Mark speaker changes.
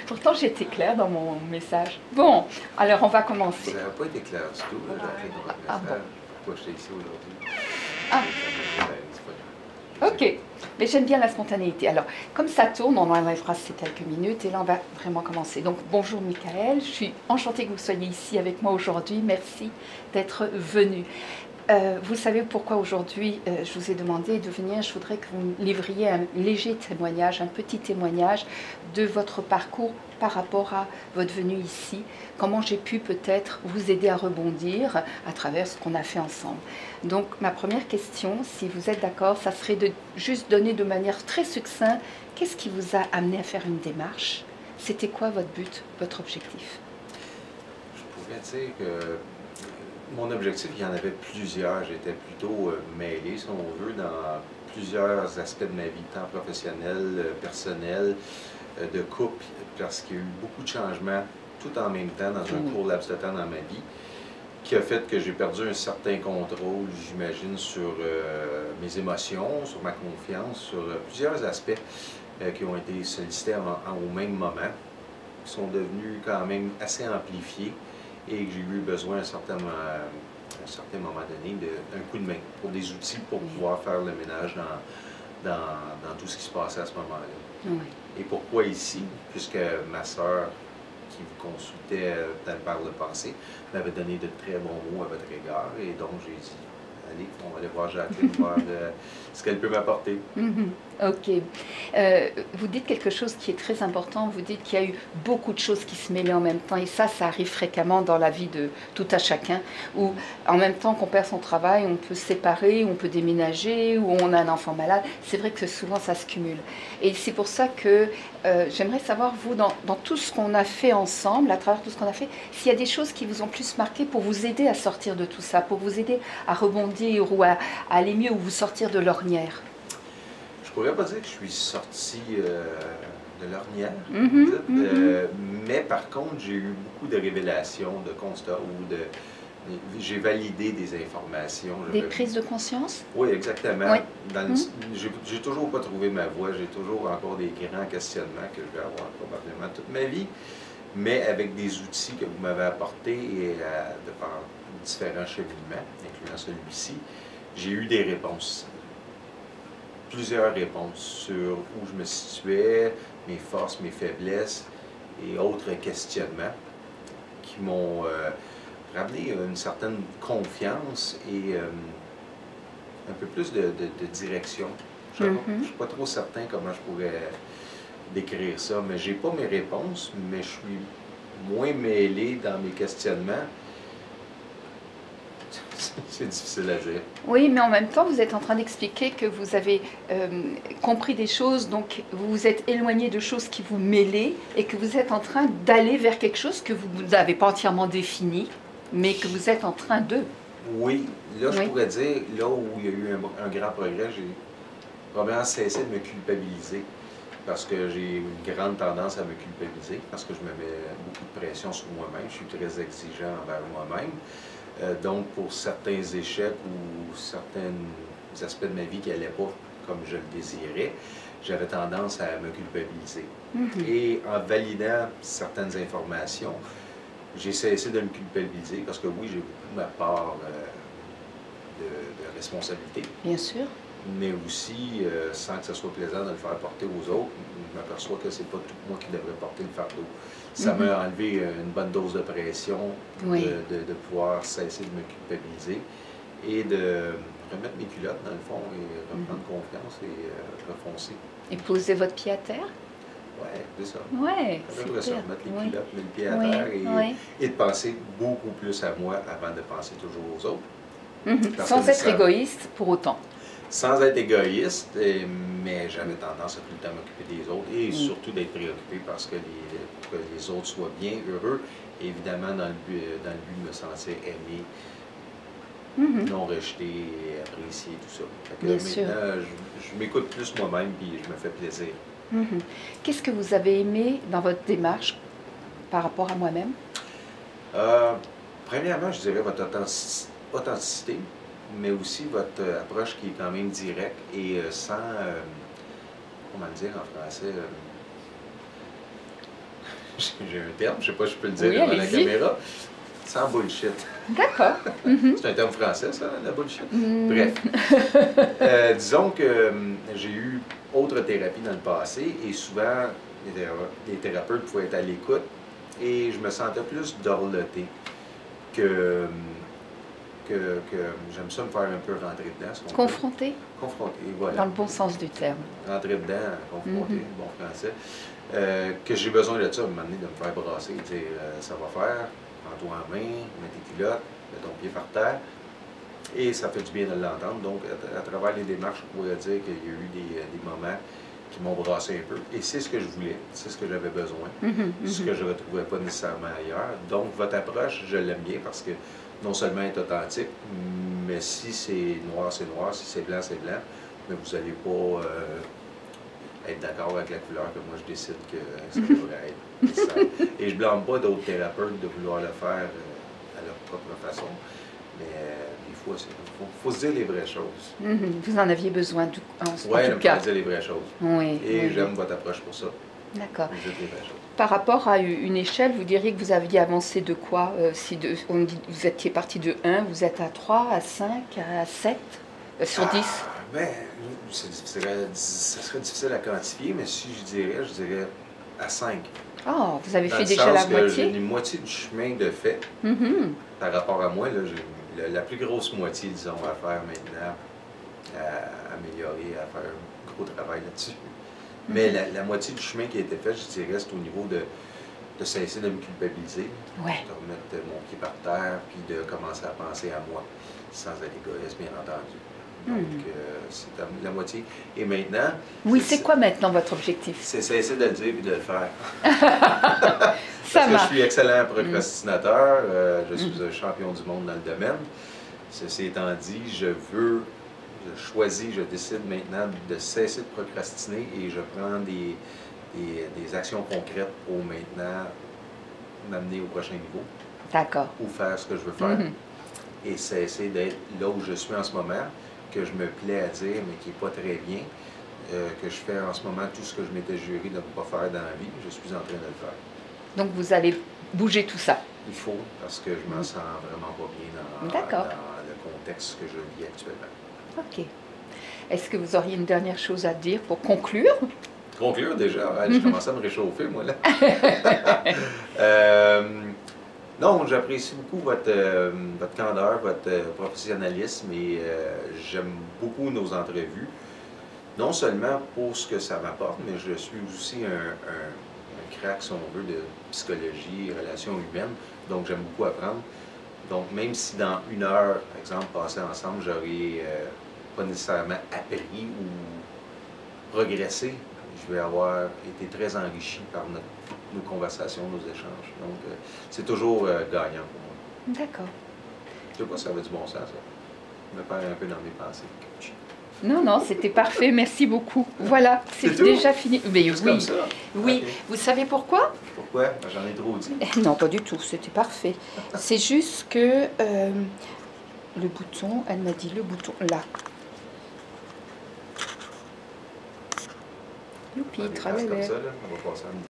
Speaker 1: Pourtant, j'étais claire dans mon message. Bon, alors on va commencer.
Speaker 2: Ça n'a pas été clair du tout, là, j'ai fait dans votre
Speaker 1: Ah
Speaker 2: message.
Speaker 1: bon.
Speaker 2: Pourquoi j'étais ici aujourd'hui?
Speaker 1: Ah.
Speaker 2: C'est pas grave.
Speaker 1: Ok, mais j'aime bien la spontanéité. Alors, comme ça tourne, on enlèvera ces quelques minutes et là, on va vraiment commencer. Donc, bonjour Michael, je suis enchantée que vous soyez ici avec moi aujourd'hui. Merci d'être venu. Vous savez pourquoi aujourd'hui je vous ai demandé de venir. Je voudrais que vous me livriez un léger témoignage, un petit témoignage de votre parcours par rapport à votre venue ici. Comment j'ai pu peut-être vous aider à rebondir à travers ce qu'on a fait ensemble. Donc ma première question, si vous êtes d'accord, ça serait de juste donner de manière très succincte qu'est-ce qui vous a amené à faire une démarche. C'était quoi votre but, votre objectif?
Speaker 2: Je pourrais dire que mon objectif, il y en avait plusieurs. J'étais plutôt mêlé, si on veut, dans plusieurs aspects de ma vie, tant professionnel, personnel, de couple, parce qu'il y a eu beaucoup de changements tout en même temps dans un court laps de temps dans ma vie, qui a fait que j'ai perdu un certain contrôle, j'imagine, sur mes émotions, sur ma confiance, sur plusieurs aspects qui ont été sollicités au même moment, qui sont devenus quand même assez amplifiés et que j'ai eu besoin à un certain moment donné d'un coup de main pour des outils pour pouvoir faire le ménage dans tout ce qui se passait à ce moment-là.
Speaker 1: Oui.
Speaker 2: Et pourquoi ici? Puisque ma sœur, qui vous consultait par le passé, m'avait donné de très bons mots à votre égard. Et donc, j'ai dit, allez, on va aller voir Jacqueline, voir ce qu'elle peut m'apporter.
Speaker 1: Ok. Vous dites quelque chose qui est très important. Vous dites qu'il y a eu beaucoup de choses qui se mêlaient en même temps. Et ça arrive fréquemment dans la vie de tout à chacun. Où, en même temps qu'on perd son travail, on peut se séparer, on peut déménager, ou on a un enfant malade. C'est vrai que souvent, ça se cumule. Et c'est pour ça que j'aimerais savoir, vous, dans tout ce qu'on a fait ensemble, à travers tout ce qu'on a fait, s'il y a des choses qui vous ont plus marqué pour vous aider à sortir de tout ça, pour vous aider à rebondir ou à aller mieux ou vous sortir de l'ornière.
Speaker 2: Je pourrais pas dire que je suis sorti de l'ornière, mais par contre, j'ai eu beaucoup de révélations, de constats j'ai validé des informations.
Speaker 1: Des prises de conscience?
Speaker 2: Oui, exactement.
Speaker 1: Oui.
Speaker 2: J'ai toujours pas trouvé ma voie, j'ai toujours encore des grands questionnements que je vais avoir probablement toute ma vie, mais avec des outils que vous m'avez apportés et de par différents cheminements, incluant celui-ci, j'ai eu des réponses. Plusieurs réponses sur où je me situais, mes forces, mes faiblesses et autres questionnements qui m'ont ramené une certaine confiance et un peu plus de direction. Je ne suis pas trop certain comment je pourrais décrire ça, mais j'ai pas mes réponses, mais je suis moins mêlé dans mes questionnements. C'est difficile à dire.
Speaker 1: Oui, mais en même temps, vous êtes en train d'expliquer que vous avez compris des choses, donc vous vous êtes éloigné de choses qui vous mêlaient et que vous êtes en train d'aller vers quelque chose que vous n'avez pas entièrement défini, mais que vous êtes en train de.
Speaker 2: Oui, là, je pourrais dire, là où il y a eu un grand progrès, j'ai probablement cessé de me culpabiliser parce que j'ai une grande tendance à me culpabiliser parce que je me mets beaucoup de pression sur moi-même, je suis très exigeant envers moi-même. Donc, pour certains échecs ou certains aspects de ma vie qui n'allaient pas comme je le désirais, j'avais tendance à me culpabiliser. Et en validant certaines informations, j'ai cessé de me culpabiliser parce que oui, j'ai beaucoup ma part de responsabilité.
Speaker 1: Bien sûr.
Speaker 2: Mais aussi, sans que ce soit plaisant de le faire porter aux autres, je m'aperçois que c'est pas tout moi qui devrais porter le fardeau. Ça m'a enlevé une bonne dose de pression de pouvoir cesser de me culpabiliser et de remettre mes culottes dans le fond et reprendre confiance et refoncer.
Speaker 1: Et poser votre pied à terre?
Speaker 2: Oui, c'est ça.
Speaker 1: Oui,
Speaker 2: c'est ça, remettre les culottes, mettre le pied à terre et de penser beaucoup plus à moi avant de penser toujours aux autres.
Speaker 1: Sans être égoïste pour autant.
Speaker 2: Sans être égoïste, mais j'avais tendance à tout le temps m'occuper des autres et surtout d'être préoccupé parce que les autres soient bien heureux, et évidemment dans le but de me sentir aimé, non rejeté, apprécié, tout ça. Maintenant, je m'écoute plus moi-même et je me fais plaisir.
Speaker 1: Qu'est-ce que vous avez aimé dans votre démarche par rapport à moi-même?
Speaker 2: Premièrement, je dirais votre authenticité, mais aussi votre approche qui est quand même directe et sans, comment dire en français, j'ai un terme, je ne sais pas si je peux le dire
Speaker 1: Oui,
Speaker 2: devant la
Speaker 1: allez-y.
Speaker 2: caméra, sans bullshit.
Speaker 1: D'accord. Mhm.
Speaker 2: C'est un terme français, ça, la bullshit?
Speaker 1: Mm.
Speaker 2: Bref. Disons que j'ai eu autre thérapie dans le passé et souvent, les thérapeutes pouvaient être à l'écoute et je me sentais plus dorloté que, que j'aime ça me faire un peu rentrer dedans.
Speaker 1: Confronté,
Speaker 2: Confronté, voilà.
Speaker 1: dans le bon sens du terme.
Speaker 2: Rentrer dedans, confronté, bon français. Que j'ai besoin de ça, à un moment donné, de me faire brasser, dire ça va faire, prends-toi en main, mets tes culottes, mets ton pied par terre. Et ça fait du bien de l'entendre. Donc, à travers les démarches, je pourrais dire qu'il y a eu des moments qui m'ont brassé un peu. Et c'est ce que je voulais, c'est ce que j'avais besoin, ce que je ne retrouvais pas nécessairement ailleurs. Donc, votre approche, je l'aime bien parce que non seulement elle est authentique, mais si c'est noir, si c'est blanc, mais vous n'allez pas être d'accord avec la couleur que moi je décide que ça devrait être. Ça. Et je ne blâme pas d'autres thérapeutes de vouloir le faire à leur propre façon. Mais des fois, il faut se dire les vraies choses.
Speaker 1: Vous en aviez besoin, en
Speaker 2: Oui,
Speaker 1: tout cas.
Speaker 2: dire les vraies choses.
Speaker 1: Oui,
Speaker 2: Et
Speaker 1: oui,
Speaker 2: j'aime votre approche pour ça.
Speaker 1: D'accord.
Speaker 2: Vous dites les vraies choses.
Speaker 1: Par rapport à une échelle, vous diriez que vous aviez avancé de quoi si on dit, vous étiez parti de 1, vous êtes à 3, à 5, à 7 sur 10?
Speaker 2: Ben, ça serait difficile à quantifier, mais si je dirais à 5.
Speaker 1: Oh, vous avez
Speaker 2: Dans
Speaker 1: fait
Speaker 2: le
Speaker 1: déjà la
Speaker 2: sens que j'ai
Speaker 1: moitié?
Speaker 2: une moitié du chemin de fait. Par rapport à moi, là, j'ai la plus grosse moitié, disons, à faire maintenant, à améliorer, à faire un gros travail là-dessus. Mais la moitié du chemin qui a été fait, je dirais, c'est au niveau de cesser de me culpabiliser,
Speaker 1: Ouais.
Speaker 2: de remettre mon pied par terre, puis de commencer à penser à moi, sans être égoïste, bien entendu. Donc, c'est la moitié. Et maintenant...
Speaker 1: Oui, c'est quoi maintenant votre objectif?
Speaker 2: C'est cesser de le dire et de le faire.
Speaker 1: Ça
Speaker 2: Parce que
Speaker 1: marche.
Speaker 2: je suis excellent procrastinateur, je suis un champion du monde dans le domaine. Ceci étant dit, je choisis, je décide maintenant de cesser de procrastiner et je prends des actions concrètes pour maintenant m'amener au prochain niveau
Speaker 1: D'accord.
Speaker 2: ou faire ce que je veux faire. Et cesser d'être là où je suis en ce moment, que je me plais à dire, mais qui n'est pas très bien, que je fais en ce moment tout ce que je m'étais juré de ne pas faire dans la vie, je suis en train de le faire.
Speaker 1: Donc vous allez bouger tout ça?
Speaker 2: Il faut, parce que je me sens vraiment pas bien
Speaker 1: D'accord.
Speaker 2: dans le contexte que je vis actuellement.
Speaker 1: Ok. Est-ce que vous auriez une dernière chose à dire pour conclure?
Speaker 2: Conclure déjà, je commence à me réchauffer, moi, là. Non, j'apprécie beaucoup votre candeur, votre professionnalisme et j'aime beaucoup nos entrevues. Non seulement pour ce que ça m'apporte, mais je suis aussi un crack, si on veut, de psychologie, relations humaines. Donc, j'aime beaucoup apprendre. Donc, même si dans 1 heure, par exemple, passée ensemble, j'aurais pas nécessairement appris ou progressé, je vais avoir été très enrichi par nos conversations, nos échanges. Donc, c'est toujours gagnant pour moi.
Speaker 1: D'accord.
Speaker 2: Je sais pas si ça avait du bon sens, ça. Je me perds un peu dans mes pensées.
Speaker 1: Non, non, c'était parfait, merci beaucoup. Voilà, c'est
Speaker 2: tout?
Speaker 1: déjà fini. Mais
Speaker 2: C'est comme ça?
Speaker 1: oui.
Speaker 2: Ok.
Speaker 1: Vous savez pourquoi?
Speaker 2: Pourquoi? Ben, j'en ai trop dit.
Speaker 1: Non, pas du tout, c'était parfait. C'est juste que le bouton, elle m'a dit le bouton là. Youpi,
Speaker 2: On est comme
Speaker 1: tralala.
Speaker 2: ça, là. On va passer à